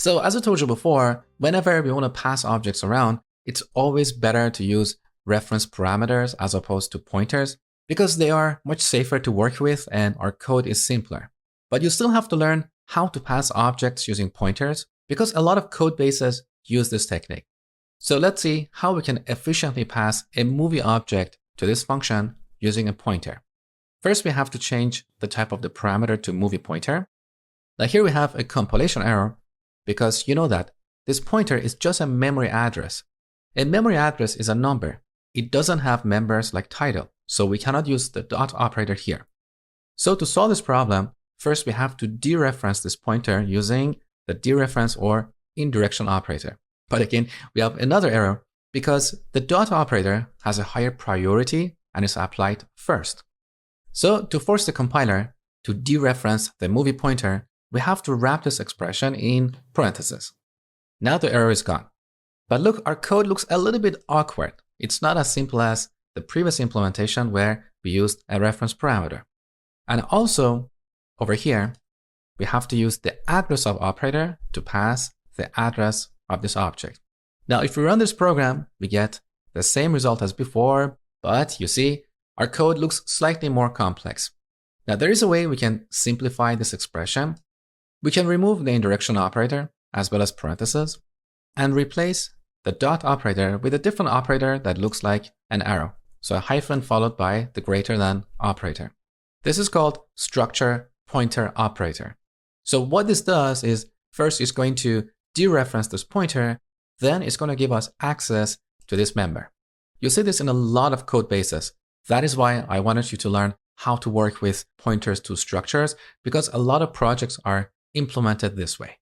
So as I told you before, whenever we want to pass objects around, it's always better to use reference parameters as opposed to pointers because they are much safer to work with and our code is simpler. But you still have to learn how to pass objects using pointers because a lot of code bases use this technique. So let's see how we can efficiently pass a movie object to this function using a pointer. First, we have to change the type of the parameter to movie pointer. Now here we have a compilation error because you know that this pointer is just a memory address. A memory address is a number. It doesn't have members like title, so we cannot use the dot operator here. So to solve this problem, first we have to dereference this pointer using the dereference or indirection operator. But again, we have another error because the dot operator has a higher priority and is applied first. So to force the compiler to dereference the movie pointer, we have to wrap this expression in parentheses. Now the error is gone. But look, our code looks a little bit awkward. It's not as simple as the previous implementation where we used a reference parameter. And also, over here, we have to use the address of operator to pass the address of this object. Now, if we run this program, we get the same result as before, but you see, our code looks slightly more complex. Now, there is a way we can simplify this expression. We can remove the indirection operator as well as parentheses and replace the dot operator with a different operator that looks like an arrow. So a hyphen followed by the greater than operator. This is called structure pointer operator. So what this does is first it's going to dereference this pointer, then it's going to give us access to this member. You see this in a lot of code bases. That is why I wanted you to learn how to work with pointers to structures because a lot of projects are implemented this way.